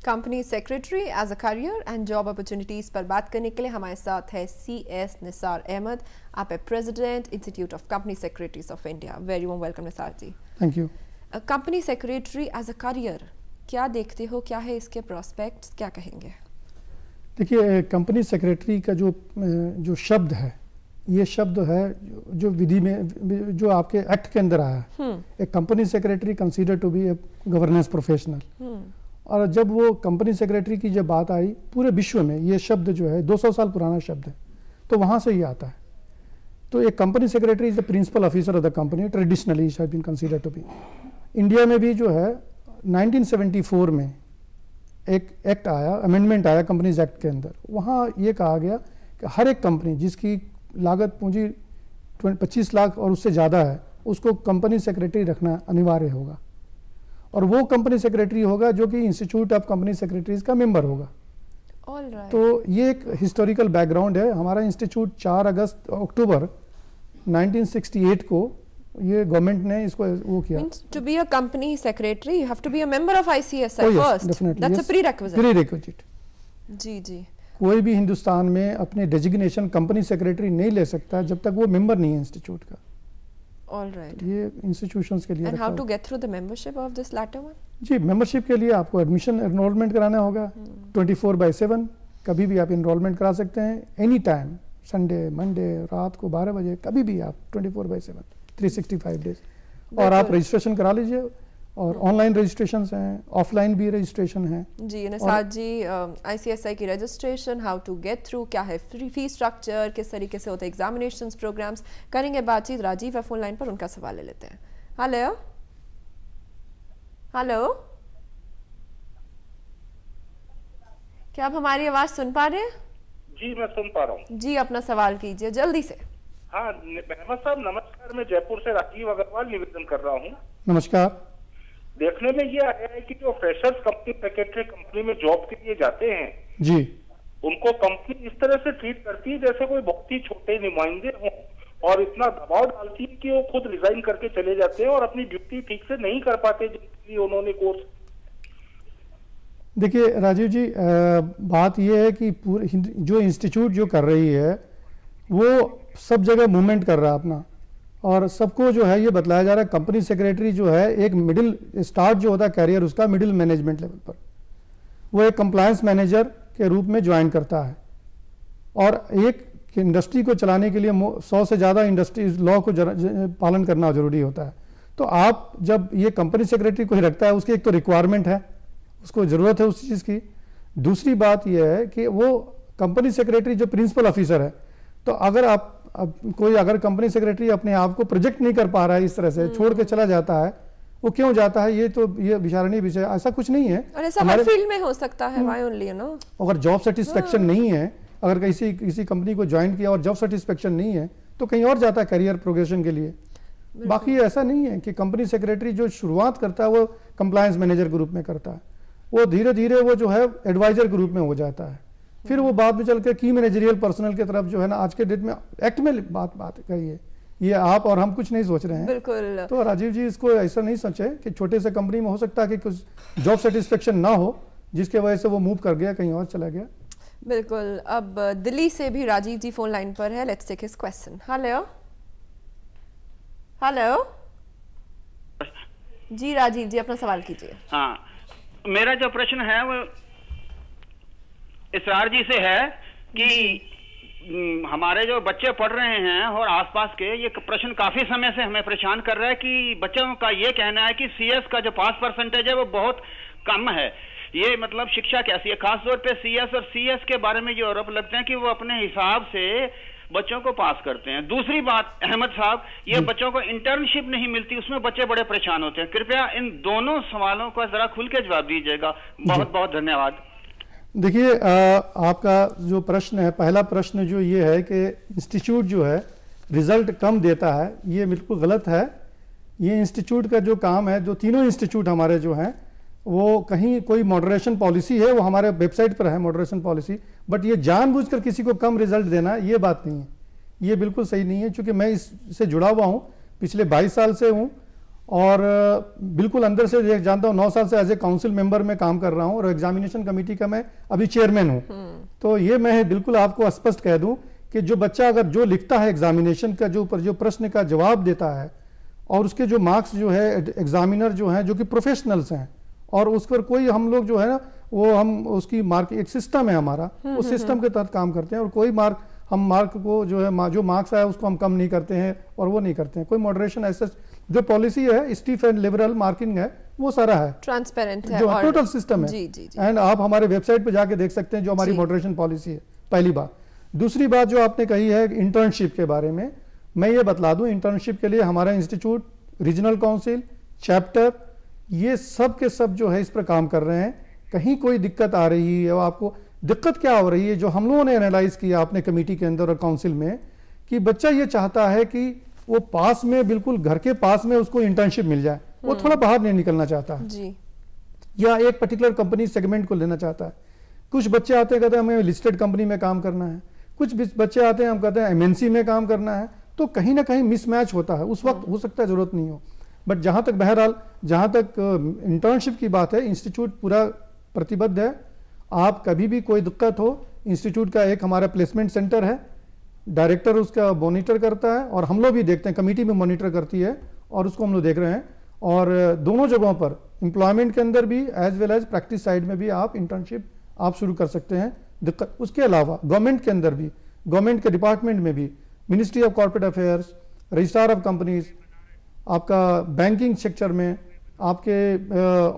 Company secretary as a career and job opportunities पर बात करने के लिए हमारे साथ है CS निसार अहमद। आप है president institute of company secretaries of India. Very warm welcome Nisar ji. Thank you. Company secretary as a career क्या देखते हो, क्या है इसके प्रोस्पेक्ट्स, क्या कहेंगे? देखिए, कंपनी सेक्रेटरी का जो शब्द है, ये शब्द है जो विधि में जो आपके एक्ट के अंदर आया है। एक company secretary consider to be a governance professional. और जब वो कंपनी सेक्रेटरी की जब बात आई, पूरे विश्व में ये शब्द जो है 200 साल पुराना शब्द है, तो वहाँ से ही आता है। तो एक company secretary is the principal officer of the company, traditionally it has been considered to be. India में भी जो है 1974 में एक एक्ट आया, अमेंडमेंट आया कंपनीज एक्ट के अंदर। वहाँ ये कहा गया कि हर एक कंपनी जिसकी लागत पूंजी 25 लाख और उससे ज़्यादा है, उसको कंपनी सेक्रेटरी रखना अनिवार्य होगा। और वो कंपनी सेक्रेटरी होगा जो कि इंस्टीट्यूट ऑफ कंपनी सेक्रेटरीज का मेंबर होगा। Alright. तो ये एक हिस्टोरिकल बैकग्राउंड है। हमारा इंस्टीट्यूट 4 अक्टूबर 1968 को ये गवर्नमेंट ने इसको वो किया। To be a company secretary, you have to be a member of ICSI Oh, yes, first. definitely, That's yes. a prerequisite. Prerequisite. जी जी। कोई भी हिंदुस्तान में अपने डेजिग्नेशन कंपनी सेक्रेटरी नहीं ले सकता जब तक वो मेंबर नहीं है इंस्टीट्यूट का। All right. ये इंस्टीट्यूशंस के लिए। And how to get through the membership of this latter one? जी, मेंबरशिप के लिए आपको एडमिशन एनरोलमेंट कराना होगा। 24/7 कभी भी आप एनरोलमेंट करा सकते हैं, एनी टाइम, संडे, मंडे, रात को 12 बजे, कभी भी आप 24/7, 365 डेज। और आप रजिस्ट्रेशन करा लीजिए। और ऑनलाइन रजिस्ट्रेशन हैं, ऑफलाइन भी रजिस्ट्रेशन है। जी निसार जी, ICSI की registration, how to get through, क्या है फी स्ट्रक्चर, किस तरीके से होते हैं एग्जामिनेशंस, प्रोग्राम्स, करेंगे बातचीत। राजीव है फोन लाइन पर, उनका सवाल ले लेते हैं। हेलो हेलो, क्या आप हमारी आवाज सुन पा रहे हैं? जी मैं सुन पा रहा हूँ। जी अपना सवाल कीजिए जल्दी से। हाँ अहमद साहब नमस्कार, मैं जयपुर से राजीव अग्रवाल निवेदन कर रहा हूँ। नमस्कार। देखने में ये आया है कि जो फ्रेशर्स कंपनी सेक्रेटरी कंपनी में जॉब के लिए जाते हैं जी, उनको कंपनी इस तरह से ट्रीट करती है जैसे कोई बहुत ही छोटे नुमाइंदे हों, और इतना दबाव डालती है कि वो खुद रिजाइन करके चले जाते हैं और अपनी ड्यूटी ठीक से नहीं कर पाते जिनके लिए उन्होंने कोर्स। देखिए राजीव जी, बात यह है कि पूरे जो इंस्टीट्यूट जो कर रही है वो सब जगह मूवमेंट कर रहा है अपना, और सबको जो है ये बतलाया जा रहा है कंपनी सेक्रेटरी जो है एक मिडिल स्टार्ट जो होता है कैरियर उसका मिडिल मैनेजमेंट लेवल पर, वो एक कंप्लायंस मैनेजर के रूप में ज्वाइन करता है। और एक इंडस्ट्री को चलाने के लिए 100 से ज़्यादा इंडस्ट्रीज लॉ को पालन करना जरूरी होता है। तो आप जब ये कंपनी सेक्रेटरी को ही रखता है, उसकी एक तो रिक्वायरमेंट है, उसको ज़रूरत है उस चीज़ की। दूसरी बात यह है कि वो कंपनी सेक्रेटरी जो प्रिंसिपल ऑफिसर है, तो अगर अगर कंपनी सेक्रेटरी अपने आप को प्रोजेक्ट नहीं कर पा रहा है, इस तरह से छोड़ के चला जाता है, वो क्यों जाता है, ये विचारणीय विषय। ऐसा कुछ नहीं है, और ऐसा हर फील्ड में हो सकता है। व्हाई ओनली, यू नो, अगर जॉब सेटिस्फेक्शन नहीं है, अगर किसी कंपनी को ज्वाइन किया और जॉब सेटिस्फेक्शन नहीं है तो कहीं और जाता है करियर प्रोग्रेशन के लिए। बाकी ऐसा नहीं है कि कंपनी सेक्रेटरी जो शुरुआत करता है वो कंप्लायंस मैनेजर के रूप में करता है, वो धीरे धीरे वो जो है एडवाइजर के रूप में हो जाता है, फिर वो बाद में चल के की मैनेजरियल पर्सनल की तरफ जो है ना, आज के डेट में एक्ट में बात कही है, ये आप और हम कुछ नहीं सोच रहे हैं। बिल्कुल। तो राजीव जी इसको ऐसा नहीं सोचे कि छोटे से कंपनी में हो सकता है कि कुछ जॉब सेटिस्फेक्शन ना हो जिसके वजह से वो मूव कर गया, कहीं और चला गया। बिल्कुल। अब दिल्ली से भी राजीव जी फोन लाइन पर है, let's take his question. Hello hello जी राजीव जी अपना सवाल कीजिए। हाँ, मेरा जो प्रश्न है वो इसरार जी से है कि हमारे जो बच्चे पढ़ रहे हैं और आसपास के, ये प्रश्न काफी समय से हमें परेशान कर रहा है कि बच्चों का ये कहना है कि CS का जो पास परसेंटेज है वो बहुत कम है। ये मतलब शिक्षा कैसी है, खासतौर पे CS और CS के बारे में ये आरोप लगते हैं कि वो अपने हिसाब से बच्चों को पास करते हैं। दूसरी बात अहमद साहब, ये बच्चों को इंटर्नशिप नहीं मिलती, उसमें बच्चे बड़े परेशान होते हैं। कृपया इन दोनों सवालों का जरा खुल के जवाब दीजिएगा। बहुत बहुत धन्यवाद। देखिए, आपका जो प्रश्न है, पहला प्रश्न जो ये है कि इंस्टीट्यूट जो है रिजल्ट कम देता है, ये बिल्कुल गलत है। ये इंस्टीट्यूट का जो काम है, जो तीनों इंस्टीट्यूट हमारे जो हैं, वो कहीं कोई मॉडरेशन पॉलिसी है, वो हमारे वेबसाइट पर है मॉडरेशन पॉलिसी, बट ये जानबूझकर किसी को कम रिजल्ट देना ये बात नहीं है, ये बिल्कुल सही नहीं है। क्योंकि मैं इससे जुड़ा हुआ हूँ, पिछले 22 साल से हूँ, और बिल्कुल अंदर से जानता हूँ, 9 साल से एज ए काउंसिल मेंबर में काम कर रहा हूँ और एग्जामिनेशन कमेटी का मैं अभी चेयरमैन हूँ। तो ये मैं बिल्कुल आपको स्पष्ट कह दूं कि जो बच्चा अगर जो लिखता है एग्जामिनेशन का जो प्रश्न का जवाब देता है और उसके जो मार्क्स जो है एग्जामिनर जो है जो कि प्रोफेशनल्स हैं और उस पर कोई हम लोग जो है ना वो हम उसकी मार्क एक सिस्टम है हमारा, उस सिस्टम के तहत काम करते हैं और कोई हम मार्क को जो है जो मार्क्स आया उसको हम कम नहीं करते हैं और वो नहीं करते हैं। कोई मॉडरेशन ऐसा जो पॉलिसी है स्टीफ एंड लिबरल मार्किंग है वो सारा है, ट्रांसपेरेंट है जो और टोटल सिस्टम है। जी, जी, जी। एंड आप हमारे वेबसाइट पे जाके देख सकते हैं जो हमारी मॉडरेशन पॉलिसी है। पहली बात। दूसरी बात जो आपने कही है इंटर्नशिप के बारे में, मैं ये बतला दूं इंटर्नशिप के लिए हमारा इंस्टीट्यूट, रीजनल काउंसिल, चैप्टर, ये सब के सब जो है इस पर काम कर रहे हैं। कहीं कोई दिक्कत आ रही है, आपको दिक्कत क्या हो रही है, जो हम लोगों ने एनालाइज किया अपने कमेटी के अंदर और काउंसिल में, कि बच्चा ये चाहता है कि वो पास में, बिल्कुल घर के पास में उसको इंटर्नशिप मिल जाए, वो थोड़ा बाहर नहीं निकलना चाहता है जी। या एक पर्टिकुलर कंपनी सेगमेंट को लेना चाहता है। कुछ बच्चे आते हैं कहते हैं हमें लिस्टेड कंपनी में काम करना है, कुछ बच्चे आते हैं हम कहते हैं एमएनसी में काम करना है। तो कहीं ना कहीं मिसमैच होता है, उस वक्त हो सकता है जरूरत नहीं हो। बट जहां तक बहरहाल जहां तक इंटर्नशिप की बात है, इंस्टीट्यूट पूरा प्रतिबद्ध है। आप कभी भी कोई दिक्कत हो, इंस्टीट्यूट का एक हमारा प्लेसमेंट सेंटर है, डायरेक्टर उसका मॉनिटर करता है और हम लोग भी देखते हैं, कमेटी में मॉनिटर करती है और उसको हम लोग देख रहे हैं। और दोनों जगहों पर एम्प्लॉयमेंट के अंदर भी as well as practice side में भी आप इंटर्नशिप आप शुरू कर सकते हैं। दिक्कत उसके अलावा गवर्नमेंट के अंदर भी, गवर्नमेंट के डिपार्टमेंट में भी, ministry of corporate affairs, registrar of companies, आपका बैंकिंग सेक्टर में, आपके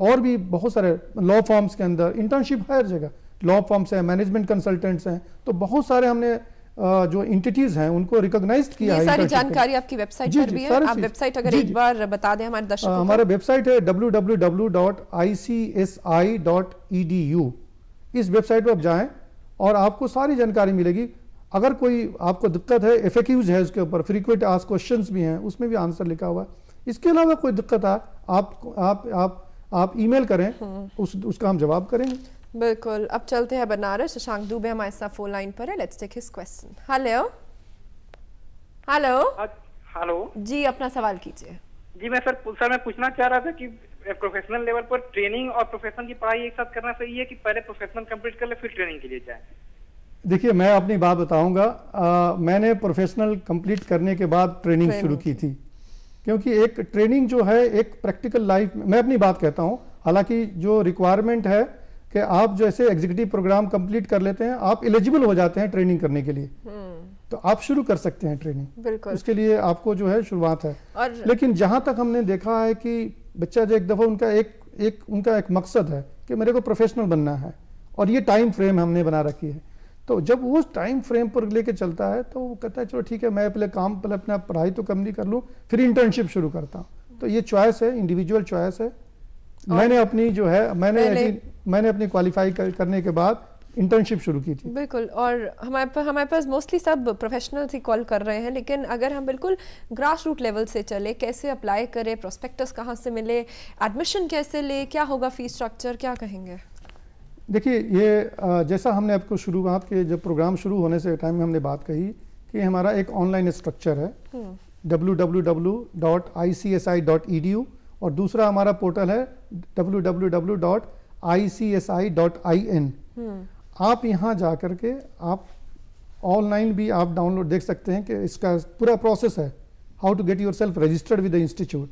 और भी बहुत सारे लॉ फॉर्म्स के अंदर इंटर्नशिप हर जगह, लॉ फॉर्म्स हैं, मैनेजमेंट कंसल्टेंट्स हैं, तो बहुत सारे हमने जो एंटिटीज हैं उनको रिकॉग्नाइज किया है। ये सारी जानकारी आपकी वेबसाइट पर भी है, आप वेबसाइट अगर एक बार बता दें हमारे दर्शकों को। हमारा वेबसाइट है www.icsi.edu। इस वेबसाइट पर आप जाएं और आपको सारी जानकारी मिलेगी। अगर कोई आपको दिक्कत है, FAQs है उसके ऊपर, फ्रीक्वेंट आस्क्ड क्वेश्चंस भी हैं, उसमें भी आंसर लिखा हुआ है। इसके अलावा कोई दिक्कत है आप ईमेल करें, उसका हम जवाब करेंगे। बिल्कुल। अब चलते हैं बनारस। शशांक दुबे हमारे साथ फोन लाइन पर है, let's take his question. Hello hello hello जी, अपना सवाल कीजिए। जी मैं सर मैं पूछना चाह रहा था कि प्रोफेशनल लेवल पर ट्रेनिंग और प्रोफेशनल की पढ़ाई एक साथ करना सही है कि पहले प्रोफेशनल कंप्लीट कर ले फिर ट्रेनिंग के लिए जाए? देखिए, मैं अपनी बात बताऊंगा। मैंने प्रोफेशनल कंप्लीट करने के बाद ट्रेनिंग शुरू की थी, क्योंकि एक ट्रेनिंग जो है एक प्रैक्टिकल लाइफ, मैं अपनी बात कहता हूं, हालांकि जो रिक्वायरमेंट है कि आप जैसे एग्जीक्यूटिव प्रोग्राम कंप्लीट कर लेते हैं, आप एलिजिबल हो जाते हैं ट्रेनिंग करने के लिए, तो आप शुरू कर सकते हैं ट्रेनिंग। बिल्कुल। उसके लिए आपको जो है शुरुआत है। लेकिन जहां तक हमने देखा है कि बच्चा जो एक दफा उनका एक मकसद है कि मेरे को प्रोफेशनल बनना है और ये टाइम फ्रेम हमने बना रखी है, तो जब वो टाइम फ्रेम पर लेके चलता है तो वो कहता है चलो ठीक है, मैं पहले अपना पढ़ाई तो कम नहीं कर लूँ, फिर इंटर्नशिप शुरू करता हूँ। तो ये चॉइस है, इंडिविजुअल चॉइस है। मैंने अपनी जो है मैंने अपनी क्वालिफाई करने के बाद इंटर्नशिप शुरू की थी। बिल्कुल। और हमारे पास मोस्टली सब प्रोफेशनल्स ही कॉल कर रहे हैं, लेकिन अगर हम बिल्कुल ग्रास रूट लेवल से चले, कैसे अप्लाई करें, प्रोस्पेक्टस कहाँ से मिले, एडमिशन कैसे ले, क्या होगा फीस स्ट्रक्चर, क्या कहेंगे? देखिए, ये जैसा हमने आपको शुरुआत के जब प्रोग्राम शुरू होने से टाइम में हमने बात कही कि हमारा एक ऑनलाइन स्ट्रक्चर है www.icsi.edu और दूसरा हमारा पोर्टल है www.icsi.in। आप यहाँ जा करके आप ऑनलाइन भी आप डाउनलोड देख सकते हैं कि इसका पूरा प्रोसेस है, how to get yourself registered with the institute.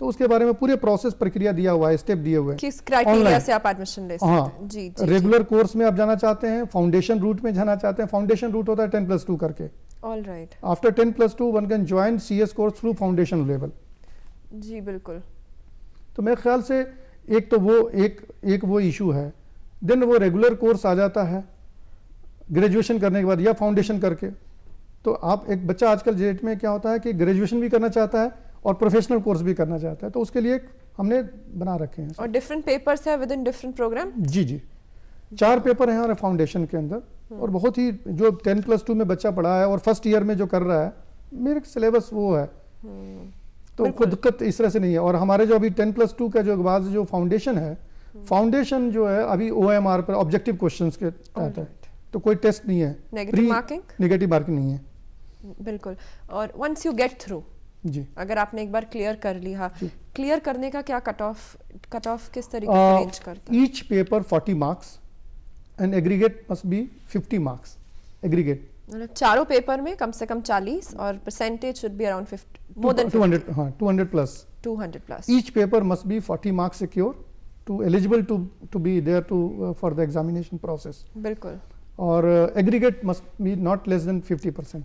तो उसके बारे में पूरे प्रोसेस प्रक्रिया दिया हुआ है, स्टेप दिए हुए हैं, किस क्राइटेरिया से आप एडमिशन ले सकते हैं। जी, रेगुलर कोर्स में आप जाना चाहते हैं, फाउंडेशन रूट में जाना चाहते हैं, फाउंडेशन रूट होता है 10+2 करके। All right. After 10+2 one can join CS course through foundation level. जी बिल्कुल। तो मेरे ख्याल से एक तो वो इशू है। देन वो रेगुलर कोर्स आ जाता है ग्रेजुएशन करने के बाद या फाउंडेशन करके। तो आप एक बच्चा आजकल डेट में क्या होता है कि ग्रेजुएशन भी करना चाहता है और प्रोफेशनल कोर्स भी करना चाहता है, तो उसके लिए हमने बना रखे हैं। और डिफरेंट पेपर्स है विद इन डिफरेंट प्रोग्राम। जी 4 पेपर हैं हमारे फाउंडेशन के अंदर, और बहुत ही जो 10+2 में बच्चा पढ़ा है और फर्स्ट ईयर में जो कर रहा है, मेरे सिलेबस वो है, तो कोई दिक्कत इस तरह से नहीं है। और हमारे जो अभी 10+2 का जो बाद जो फाउंडेशन है, फाउंडेशन जो है अभी OMR पर ऑब्जेक्टिव क्वेश्चंस के तहत है, तो कोई टेस्ट नहीं है, नेगेटिव मार्किंग नहीं है। बिल्कुल। और वंस यू गेट थ्रू जी। अगर आपने एक बार क्लियर कर लिया, क्लियर करने का क्या कट ऑफ किस तरीके से रेंज करता है? Each paper 40 marks and aggregate must be 50 marks aggregate. मतलब चारों पेपर में कम से कम 40 और percentage should be around 50, more than 200, हाँ 200 plus. 200 plus. Each paper must be 40 marks secure to eligible to be there to for the examination process. बिल्कुल। और aggregate must be not less than 50%.